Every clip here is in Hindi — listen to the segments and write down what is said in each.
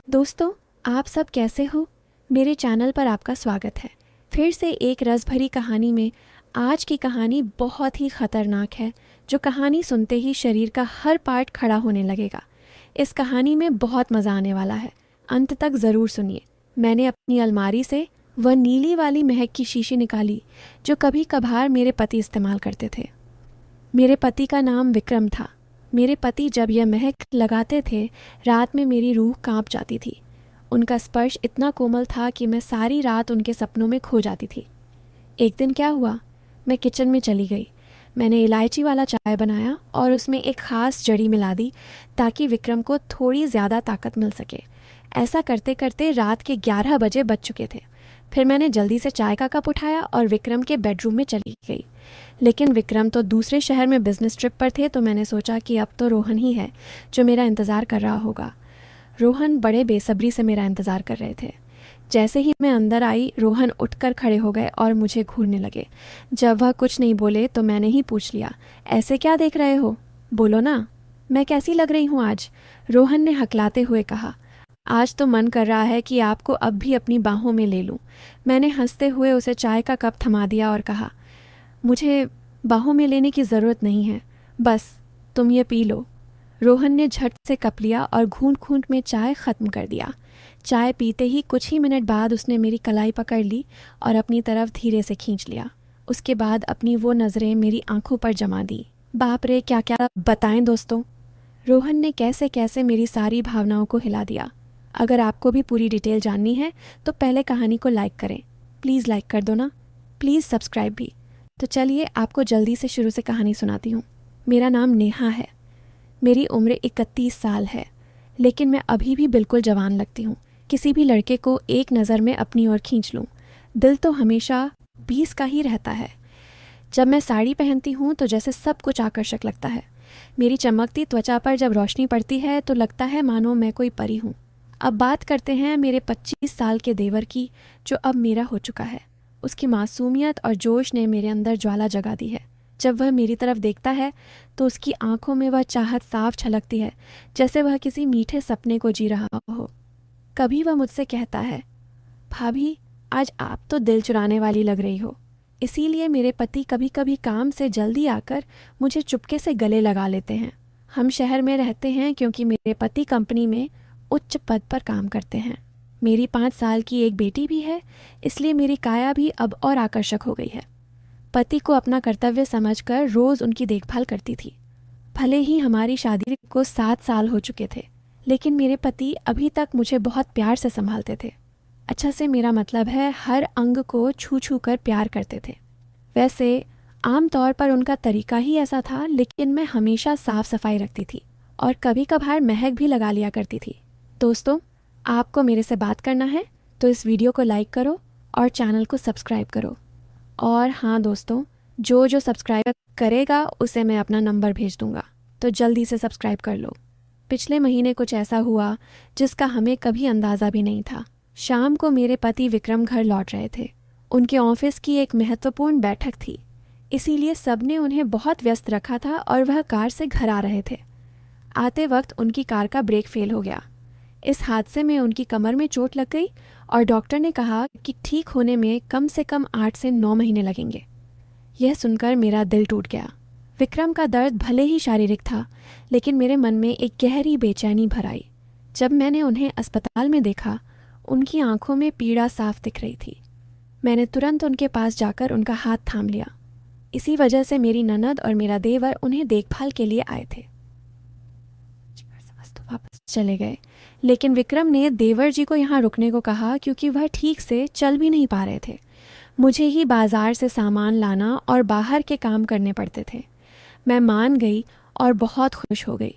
दोस्तों, आप सब कैसे हो? मेरे चैनल पर आपका स्वागत है। फिर से एक रस भरी कहानी में आज की कहानी बहुत ही ख़तरनाक है, जो कहानी सुनते ही शरीर का हर पार्ट खड़ा होने लगेगा। इस कहानी में बहुत मज़ा आने वाला है, अंत तक ज़रूर सुनिए। मैंने अपनी अलमारी से वह नीली वाली महक की शीशी निकाली, जो कभी कभार मेरे पति इस्तेमाल करते थे। मेरे पति का नाम विक्रम था। मेरे पति जब यह महक लगाते थे, रात में मेरी रूह कांप जाती थी। उनका स्पर्श इतना कोमल था कि मैं सारी रात उनके सपनों में खो जाती थी। एक दिन क्या हुआ, मैं किचन में चली गई। मैंने इलायची वाला चाय बनाया और उसमें एक ख़ास जड़ी मिला दी ताकि विक्रम को थोड़ी ज़्यादा ताकत मिल सके। ऐसा करते करते रात के 11 बजे बज चुके थे। फिर मैंने जल्दी से चाय का कप उठाया और विक्रम के बेडरूम में चली गई। लेकिन विक्रम तो दूसरे शहर में बिजनेस ट्रिप पर थे, तो मैंने सोचा कि अब तो रोहन ही है जो मेरा इंतज़ार कर रहा होगा। रोहन बड़े बेसब्री से मेरा इंतज़ार कर रहे थे। जैसे ही मैं अंदर आई, रोहन उठकर खड़े हो गए और मुझे घूरने लगे। जब वह कुछ नहीं बोले तो मैंने ही पूछ लिया, ऐसे क्या देख रहे हो? बोलो ना, मैं कैसी लग रही हूँ आज? रोहन ने हकलाते हुए कहा, आज तो मन कर रहा है कि आपको अब भी अपनी बाहों में ले लूं। मैंने हंसते हुए उसे चाय का कप थमा दिया और कहा, मुझे बाहों में लेने की ज़रूरत नहीं है, बस तुम ये पी लो। रोहन ने झट से कप लिया और घूंट घूंट में चाय ख़त्म कर दिया। चाय पीते ही कुछ ही मिनट बाद उसने मेरी कलाई पकड़ ली और अपनी तरफ धीरे से खींच लिया। उसके बाद अपनी वो नज़रें मेरी आंखों पर जमा दी। बाप रे, क्या क्या बताएं दोस्तों। रोहन ने कैसे कैसे मेरी सारी भावनाओं को हिला दिया। अगर आपको भी पूरी डिटेल जाननी है तो पहले कहानी को लाइक करें। प्लीज़ लाइक कर दो ना, प्लीज़ सब्सक्राइब भी। तो चलिए आपको जल्दी से शुरू से कहानी सुनाती हूँ। मेरा नाम नेहा है। मेरी उम्र 31 साल है, लेकिन मैं अभी भी बिल्कुल जवान लगती हूँ। किसी भी लड़के को एक नज़र में अपनी ओर खींच लूँ, दिल तो हमेशा 20 का ही रहता है। जब मैं साड़ी पहनती हूँ तो जैसे सब कुछ आकर्षक लगता है। मेरी चमकती त्वचा पर जब रोशनी पड़ती है तो लगता है मानो मैं कोई परी हूँ। अब बात करते हैं मेरे 25 साल के देवर की, जो अब मेरा हो चुका है। उसकी मासूमियत और जोश ने मेरे अंदर ज्वाला जगा दी है। जब वह मेरी तरफ देखता है तो उसकी आंखों में वह चाहत साफ छलकती है, जैसे वह किसी मीठे सपने को जी रहा हो। कभी वह मुझसे कहता है, भाभी आज आप तो दिल चुराने वाली लग रही हो। इसीलिए मेरे पति कभी कभी काम से जल्दी आकर मुझे चुपके से गले लगा लेते हैं। हम शहर में रहते हैं क्योंकि मेरे पति कंपनी में उच्च पद पर काम करते हैं। मेरी 5 साल की एक बेटी भी है, इसलिए मेरी काया भी अब और आकर्षक हो गई है। पति को अपना कर्तव्य समझकर रोज़ उनकी देखभाल करती थी। भले ही हमारी शादी को 7 साल हो चुके थे, लेकिन मेरे पति अभी तक मुझे बहुत प्यार से संभालते थे। अच्छा से मेरा मतलब है, हर अंग को छू छू कर प्यार करते थे। वैसे आम तौर पर उनका तरीका ही ऐसा था, लेकिन मैं हमेशा साफ सफाई रखती थी और कभी कभार महक भी लगा लिया करती थी। दोस्तों, आपको मेरे से बात करना है तो इस वीडियो को लाइक करो और चैनल को सब्सक्राइब करो। और हाँ दोस्तों, जो सब्सक्राइब करेगा उसे मैं अपना नंबर भेज दूंगा, तो जल्दी से सब्सक्राइब कर लो। पिछले महीने कुछ ऐसा हुआ जिसका हमें कभी अंदाज़ा भी नहीं था। शाम को मेरे पति विक्रम घर लौट रहे थे। उनके ऑफिस की एक महत्वपूर्ण बैठक थी, इसीलिए सबने उन्हें बहुत व्यस्त रखा था और वह कार से घर आ रहे थे। आते वक्त उनकी कार का ब्रेक फेल हो गया। इस हादसे में उनकी कमर में चोट लग गई और डॉक्टर ने कहा कि ठीक होने में कम से कम 8 से 9 महीने लगेंगे। यह सुनकर मेरा दिल टूट गया। विक्रम का दर्द भले ही शारीरिक था, लेकिन मेरे मन में एक गहरी बेचैनी भर आई। जब मैंने उन्हें अस्पताल में देखा, उनकी आंखों में पीड़ा साफ दिख रही थी। मैंने तुरंत उनके पास जाकर उनका हाथ थाम लिया। इसी वजह से मेरी ननद और मेरा देवर उन्हें देखभाल के लिए आए थे। वापस चले गए, लेकिन विक्रम ने देवर जी को यहाँ रुकने को कहा क्योंकि वह ठीक से चल भी नहीं पा रहे थे। मुझे ही बाजार से सामान लाना और बाहर के काम करने पड़ते थे। मैं मान गई और बहुत खुश हो गई।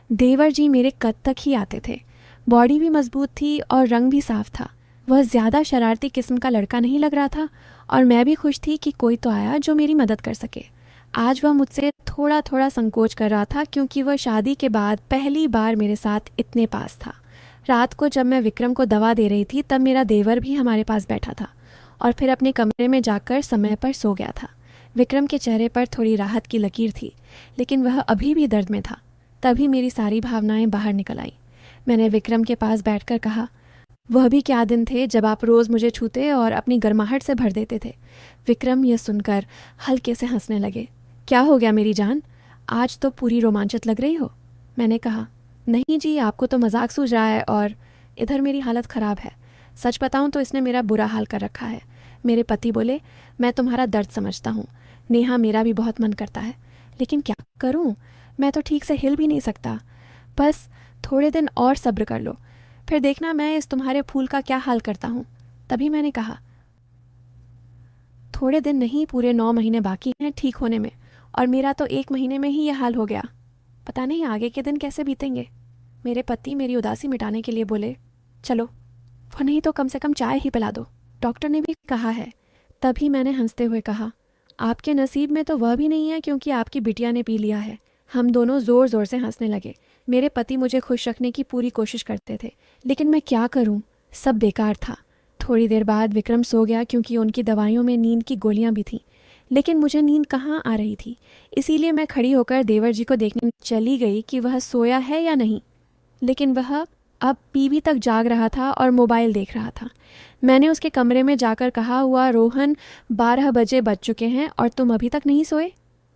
देवर जी मेरे कद तक ही आते थे। बॉडी भी मजबूत थी और रंग भी साफ था। वह ज़्यादा शरारती किस्म का लड़का नहीं लग रहा था और मैं भी खुश थी कि कोई तो आया जो मेरी मदद कर सके। आज वह मुझसे थोड़ा थोड़ा संकोच कर रहा था क्योंकि वह शादी के बाद पहली बार मेरे साथ इतने पास था। रात को जब मैं विक्रम को दवा दे रही थी, तब मेरा देवर भी हमारे पास बैठा था और फिर अपने कमरे में जाकर समय पर सो गया था। विक्रम के चेहरे पर थोड़ी राहत की लकीर थी, लेकिन वह अभी भी दर्द में था। तभी मेरी सारी भावनाएं बाहर निकल आईं। मैंने विक्रम के पास बैठकर कहा, वह भी क्या दिन थे जब आप रोज़ मुझे छूते और अपनी गर्माहट से भर देते थे। विक्रम यह सुनकर हल्के से हंसने लगे। क्या हो गया मेरी जान, आज तो पूरी रोमांचित लग रही हो। मैंने कहा, नहीं जी, आपको तो मजाक सूझ रहा है और इधर मेरी हालत ख़राब है। सच बताऊं तो इसने मेरा बुरा हाल कर रखा है। मेरे पति बोले, मैं तुम्हारा दर्द समझता हूँ नेहा, मेरा भी बहुत मन करता है, लेकिन क्या करूँ, मैं तो ठीक से हिल भी नहीं सकता। बस थोड़े दिन और सब्र कर लो, फिर देखना मैं इस तुम्हारे फूल का क्या हाल करता हूँ। तभी मैंने कहा, थोड़े दिन नहीं, पूरे 9 महीने बाकी हैं ठीक होने में, और मेरा तो 1 महीने में ही यह हाल हो गया। पता नहीं आगे के दिन कैसे बीतेंगे। मेरे पति मेरी उदासी मिटाने के लिए बोले, चलो वो नहीं तो कम से कम चाय ही पिला दो, डॉक्टर ने भी कहा है। तभी मैंने हंसते हुए कहा, आपके नसीब में तो वह भी नहीं है क्योंकि आपकी बिटिया ने पी लिया है। हम दोनों ज़ोर ज़ोर से हंसने लगे। मेरे पति मुझे खुश रखने की पूरी कोशिश करते थे, लेकिन मैं क्या करूं, सब बेकार था। थोड़ी देर बाद विक्रम सो गया क्योंकि उनकी दवाइयों में नींद की गोलियां भी थीं, लेकिन मुझे नींद कहाँ आ रही थी। इसीलिए मैं खड़ी होकर देवर जी को देखने चली गई कि वह सोया है या नहीं, लेकिन वह अब पीवी तक जाग रहा था और मोबाइल देख रहा था। मैंने उसके कमरे में जाकर कहा, हुआ रोहन, 12 बजे बज चुके हैं और तुम अभी तक नहीं सोए,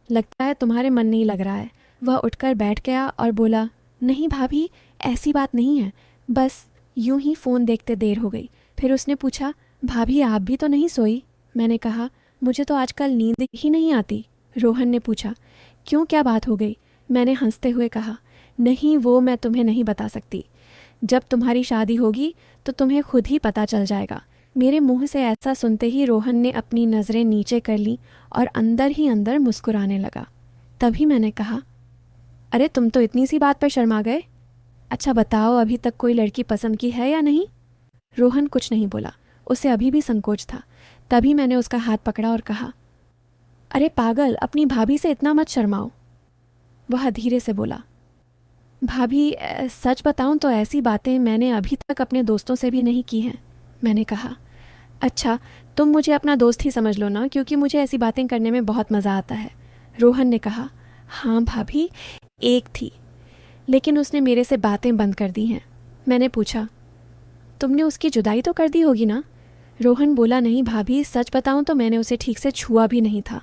लगता है तुम्हारे मन नहीं लग रहा है। वह उठकर बैठ गया और बोला, नहीं भाभी, ऐसी बात नहीं है, बस यूं ही फ़ोन देखते देर हो गई। फिर उसने पूछा, भाभी आप भी तो नहीं सोई। मैंने कहा, मुझे तो आजकल नींद ही नहीं आती। रोहन ने पूछा, क्यों, क्या बात हो गई। मैंने हंसते हुए कहा, नहीं वो मैं तुम्हें नहीं बता सकती, जब तुम्हारी शादी होगी तो तुम्हें खुद ही पता चल जाएगा। मेरे मुंह से ऐसा सुनते ही रोहन ने अपनी नज़रें नीचे कर लीं और अंदर ही अंदर मुस्कुराने लगा। तभी मैंने कहा, अरे तुम तो इतनी सी बात पर शर्मा गए। अच्छा बताओ, अभी तक कोई लड़की पसंद की है या नहीं। रोहन कुछ नहीं बोला, उसे अभी भी संकोच था। तभी मैंने उसका हाथ पकड़ा और कहा, अरे पागल, अपनी भाभी से इतना मत शर्माओ। वह धीरे से बोला, भाभी सच बताऊं तो ऐसी बातें मैंने अभी तक अपने दोस्तों से भी नहीं की हैं। मैंने कहा, अच्छा तुम मुझे अपना दोस्त ही समझ लो ना, क्योंकि मुझे ऐसी बातें करने में बहुत मज़ा आता है। रोहन ने कहा, हाँ भाभी, एक थी, लेकिन उसने मेरे से बातें बंद कर दी हैं। मैंने पूछा, तुमने उसकी जुदाई तो कर दी होगी ना। रोहन बोला, नहीं भाभी, सच बताऊं तो मैंने उसे ठीक से छुआ भी नहीं था।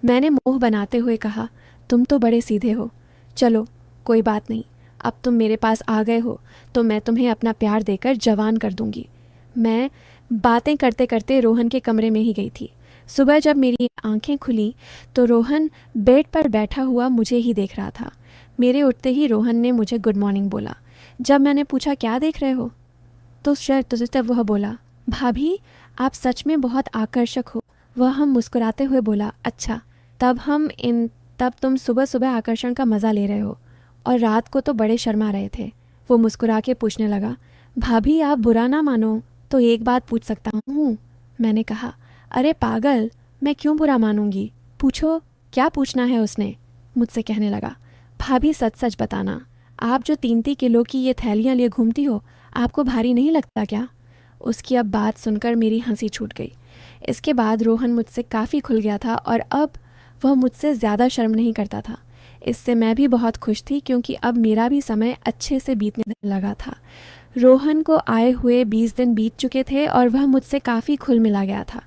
मैंने मुंह बनाते हुए कहा, तुम तो बड़े सीधे हो, चलो कोई बात नहीं, अब तुम मेरे पास आ गए हो तो मैं तुम्हें अपना प्यार देकर जवान कर दूंगी। मैं बातें करते करते रोहन के कमरे में ही गई थी। सुबह जब मेरी आंखें खुली तो रोहन बेड पर बैठा हुआ मुझे ही देख रहा था। मेरे उठते ही रोहन ने मुझे गुड मॉर्निंग बोला। जब मैंने पूछा, क्या देख रहे हो, तो तब वह बोला, भाभी आप सच में बहुत आकर्षक हो। वह हम मुस्कुराते हुए बोला, अच्छा तब तुम सुबह सुबह आकर्षण का मज़ा ले रहे हो और रात को तो बड़े शर्मा रहे थे। वो मुस्कुरा के पूछने लगा, भाभी आप बुरा ना मानो तो एक बात पूछ सकता हूँ। मैंने कहा, अरे पागल, मैं क्यों बुरा मानूंगी, पूछो क्या पूछना है। उसने मुझसे कहने लगा, भाभी सच सच बताना, आप जो 3-3 किलो की ये थैलियाँ लिए घूमती हो, आपको भारी नहीं लगता क्या। उसकी अब बात सुनकर मेरी हंसी छूट गई। इसके बाद रोहन मुझसे काफ़ी खुल गया था और अब वह मुझसे ज़्यादा शर्म नहीं करता था। इससे मैं भी बहुत खुश थी क्योंकि अब मेरा भी समय अच्छे से बीतने लगा था। रोहन को आए हुए 20 दिन बीत चुके थे और वह मुझसे काफ़ी खुल मिला गया था।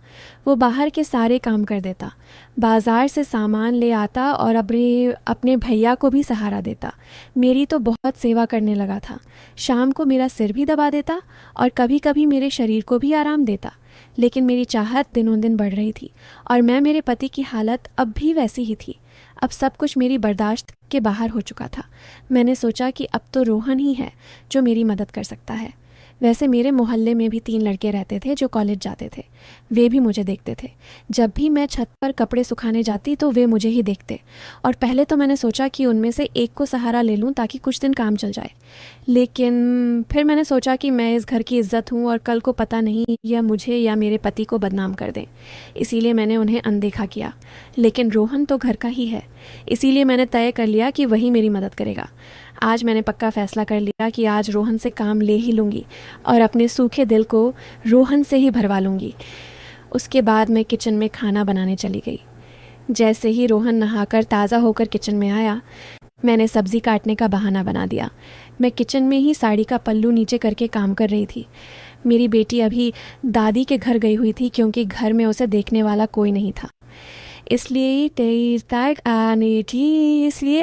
वो बाहर के सारे काम कर देता, बाज़ार से सामान ले आता और अपने भैया को भी सहारा देता। मेरी तो बहुत सेवा करने लगा था। शाम को मेरा सिर भी दबा देता और कभी कभी मेरे शरीर को भी आराम देता। लेकिन मेरी चाहत दिनों दिन बढ़ रही थी और मैं मेरे पति की हालत अब भी वैसी ही थी। अब सब कुछ मेरी बर्दाश्त के बाहर हो चुका था। मैंने सोचा कि अब तो रोहन ही है जो मेरी मदद कर सकता है। वैसे मेरे मोहल्ले में भी 3 लड़के रहते थे जो कॉलेज जाते थे। वे भी मुझे देखते थे। जब भी मैं छत पर कपड़े सुखाने जाती तो वे मुझे ही देखते और पहले तो मैंने सोचा कि उनमें से एक को सहारा ले लूं ताकि कुछ दिन काम चल जाए। लेकिन फिर मैंने सोचा कि मैं इस घर की इज्जत हूं और कल को पता नहीं यह मुझे या मेरे पति को बदनाम कर दें, इसीलिए मैंने उन्हें अनदेखा किया। लेकिन रोहन तो घर का ही है, इसीलिए मैंने तय कर लिया कि वही मेरी मदद करेगा। आज मैंने पक्का फैसला कर लिया कि आज रोहन से काम ले ही लूँगी और अपने सूखे दिल को रोहन से ही भरवा लूँगी। उसके बाद मैं किचन में खाना बनाने चली गई। जैसे ही रोहन नहाकर ताज़ा होकर किचन में आया, मैंने सब्ज़ी काटने का बहाना बना दिया। मैं किचन में ही साड़ी का पल्लू नीचे करके काम कर रही थी। मेरी बेटी अभी दादी के घर गई हुई थी क्योंकि घर में उसे देखने वाला कोई नहीं था। इसलिए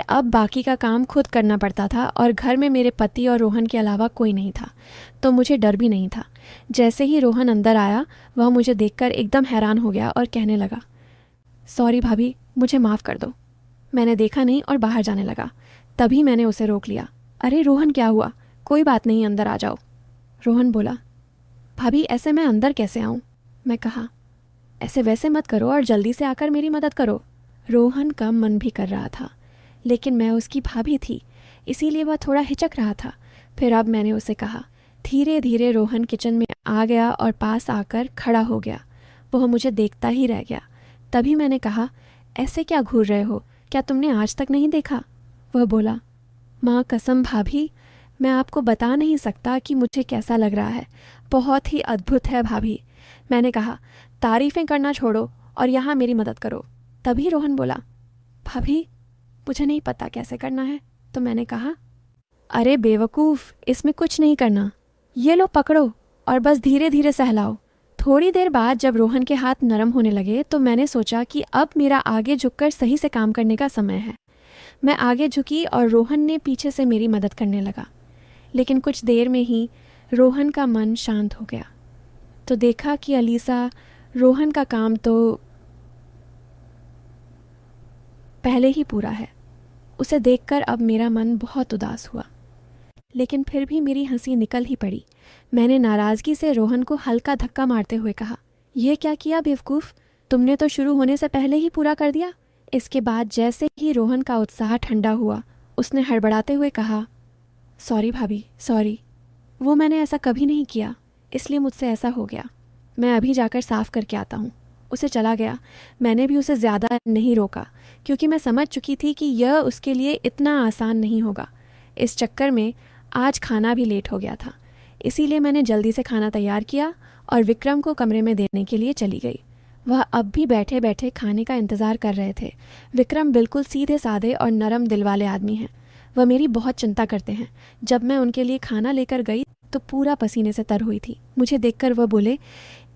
अब बाकी का काम खुद करना पड़ता था और घर में मेरे पति और रोहन के अलावा कोई नहीं था, तो मुझे डर भी नहीं था। जैसे ही रोहन अंदर आया, वह मुझे देखकर एकदम हैरान हो गया और कहने लगा, सॉरी भाभी, मुझे माफ़ कर दो। मैंने देखा नहीं और बाहर जाने लगा। तभी मैंने उसे रोक लिया। अरे रोहन, क्या हुआ? कोई बात नहीं, अंदर आ जाओ। रोहन बोला, भाभी ऐसे मैं अंदर कैसे आऊँ? मैं कहा, ऐसे वैसे मत करो और जल्दी से आकर मेरी मदद करो। रोहन का मन भी कर रहा था, लेकिन मैं उसकी भाभी थी, इसीलिए वह थोड़ा हिचक रहा था। फिर अब मैंने उसे कहा। धीरे धीरे रोहन किचन में आ गया और पास आकर खड़ा हो गया। वह मुझे देखता ही रह गया। तभी मैंने कहा, ऐसे क्या घूर रहे हो? क्या तुमने आज तक नहीं देखा? वह बोला, माँ कसम भाभी, मैं आपको बता नहीं सकता कि मुझे कैसा लग रहा है। बहुत ही अद्भुत है भाभी। मैंने कहा, तारीफ़ें करना छोड़ो और यहाँ मेरी मदद करो। तभी रोहन बोला, भाभी मुझे नहीं पता कैसे करना है। तो मैंने कहा, अरे बेवकूफ़, इसमें कुछ नहीं करना, ये लो पकड़ो और बस धीरे धीरे सहलाओ। थोड़ी देर बाद जब रोहन के हाथ नरम होने लगे तो मैंने सोचा कि अब मेरा आगे झुककर सही से काम करने का समय है। मैं आगे झुकी और रोहन ने पीछे से मेरी मदद करने लगा। लेकिन कुछ देर में ही रोहन का मन शांत हो गया। तो देखा कि अलीसा, रोहन का काम तो पहले ही पूरा है। उसे देखकर अब मेरा मन बहुत उदास हुआ, लेकिन फिर भी मेरी हंसी निकल ही पड़ी। मैंने नाराज़गी से रोहन को हल्का धक्का मारते हुए कहा, यह क्या किया बेवकूफ़? तुमने तो शुरू होने से पहले ही पूरा कर दिया। इसके बाद जैसे ही रोहन का उत्साह ठंडा हुआ, उसने हड़बड़ाते हुए कहा, सॉरी भाभी, सॉरी, वो मैंने ऐसा कभी नहीं किया, इसलिए मुझसे ऐसा हो गया। मैं अभी जाकर साफ़ करके आता हूँ। उसे चला गया। मैंने भी उसे ज़्यादा नहीं रोका क्योंकि मैं समझ चुकी थी कि यह उसके लिए इतना आसान नहीं होगा। इस चक्कर में आज खाना भी लेट हो गया था, इसीलिए मैंने जल्दी से खाना तैयार किया और विक्रम को कमरे में देने के लिए चली गई। वह अब भी बैठे बैठे खाने का इंतज़ार कर रहे थे। विक्रम बिल्कुल सीधे साधे और नरम दिल वाले आदमी हैं। वह मेरी बहुत चिंता करते हैं। जब मैं उनके लिए खाना लेकर गई तो पूरा पसीने से तर हुई थी। मुझे देखकर वह बोले,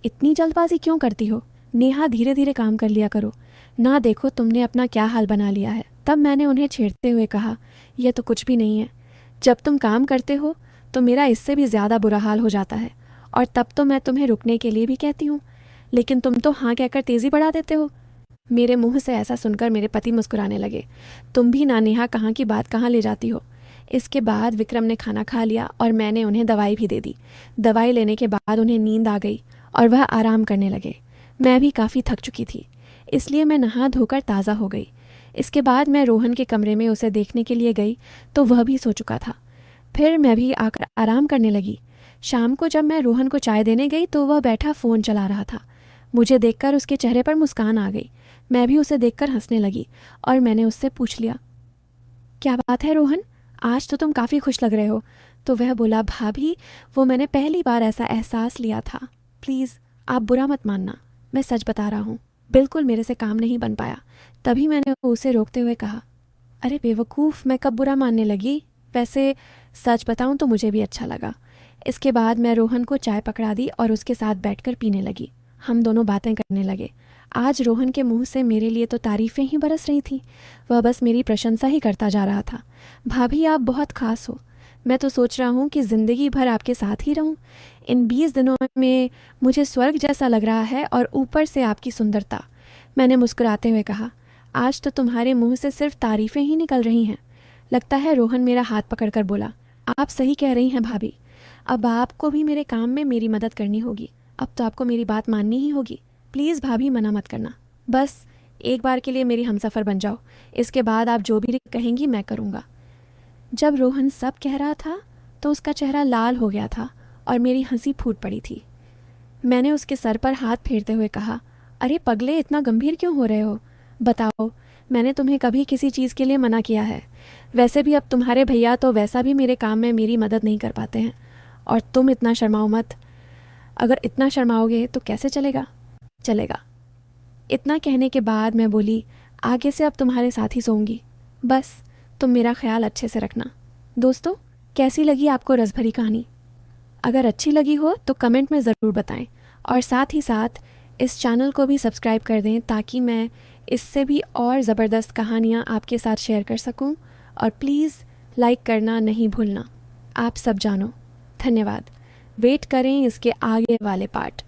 इतनी जल्दबाजी क्यों करती हो? नेहा, धीरे धीरे काम कर लिया करो ना, देखो तुमने अपना क्या हाल बना लिया है। तब मैंने उन्हें छेड़ते हुए कहा, यह तो कुछ भी नहीं है। जब तुम काम करते हो तो मेरा इससे भी ज़्यादा बुरा हाल हो जाता है, और तब तो मैं तुम्हें रुकने के लिए भी कहती हूँ, लेकिन तुम तो हाँ कहकर तेज़ी बढ़ा देते हो। मेरे मुंह से ऐसा सुनकर मेरे पति मुस्कुराने लगे। तुम भी ना नेहा, कहाँ की बात कहाँ ले जाती हो। इसके बाद विक्रम ने खाना खा लिया और मैंने उन्हें दवाई भी दे दी। दवाई लेने के बाद उन्हें नींद आ गई और वह आराम करने लगे। मैं भी काफ़ी थक चुकी थी, इसलिए मैं नहा धोकर ताज़ा हो गई। इसके बाद मैं रोहन के कमरे में उसे देखने के लिए गई तो वह भी सो चुका था। फिर मैं भी आकर आराम करने लगी। शाम को जब मैं रोहन को चाय देने गई तो वह बैठा फ़ोन चला रहा था। मुझे देखकर उसके चेहरे पर मुस्कान आ गई। मैं भी उसे देखकर हंसने लगी और मैंने उससे पूछ लिया, क्या बात है रोहन, आज तो तुम काफ़ी खुश लग रहे हो। तो वह बोला, भाभी वो मैंने पहली बार ऐसा एहसास लिया था। प्लीज़ आप बुरा मत मानना, मैं सच बता रहा हूँ, बिल्कुल मेरे से काम नहीं बन पाया। तभी मैंने उसे रोकते हुए कहा, अरे बेवकूफ़, मैं कब बुरा मानने लगी? वैसे सच बताऊँ तो मुझे भी अच्छा लगा। इसके बाद मैं रोहन को चाय पकड़ा दी और उसके साथ बैठकर पीने लगी। हम दोनों बातें करने लगे। आज रोहन के मुंह से मेरे लिए तो तारीफ़ें ही बरस रही थी। वह बस मेरी प्रशंसा ही करता जा रहा था। भाभी आप बहुत ख़ास हो। मैं तो सोच रहा हूँ कि ज़िंदगी भर आपके साथ ही रहूँ। इन 20 दिनों में मुझे स्वर्ग जैसा लग रहा है, और ऊपर से आपकी सुंदरता। मैंने मुस्कुराते हुए कहा, आज तो तुम्हारे मुंह से सिर्फ तारीफ़ें ही निकल रही हैं। लगता है रोहन मेरा हाथ पकड़कर बोला, आप सही कह रही हैं भाभी। अब आपको भी मेरे काम में मेरी मदद करनी होगी। अब तो आपको मेरी बात माननी ही होगी। प्लीज़ भाभी मना मत करना। बस एक बार के लिए मेरी हमसफ़र बन जाओ। इसके बाद आप जो भी कहेंगी मैं करूँगा। जब रोहन सब कह रहा था तो उसका चेहरा लाल हो गया था और मेरी हंसी फूट पड़ी थी। मैंने उसके सर पर हाथ फेरते हुए कहा, अरे पगले, इतना गंभीर क्यों हो रहे हो? बताओ, मैंने तुम्हें कभी किसी चीज़ के लिए मना किया है? वैसे भी अब तुम्हारे भैया तो वैसा भी मेरे काम में मेरी मदद नहीं कर पाते हैं, और तुम इतना शर्माओ मत। अगर इतना शर्माओगे तो कैसे चलेगा? चलेगा। इतना कहने के बाद मैं बोली, आगे से अब तुम्हारे साथ ही सोऊंगी। बस तुम मेरा ख्याल अच्छे से रखना। दोस्तों, कैसी लगी आपको रसभरी कहानी? अगर अच्छी लगी हो तो कमेंट में ज़रूर बताएं और साथ ही साथ इस चैनल को भी सब्सक्राइब कर दें ताकि मैं इससे भी और ज़बरदस्त कहानियाँ आपके साथ शेयर कर सकूं। और प्लीज़ लाइक करना नहीं भूलना। आप सब जानो। धन्यवाद। वेट करें इसके आगे वाले पार्ट।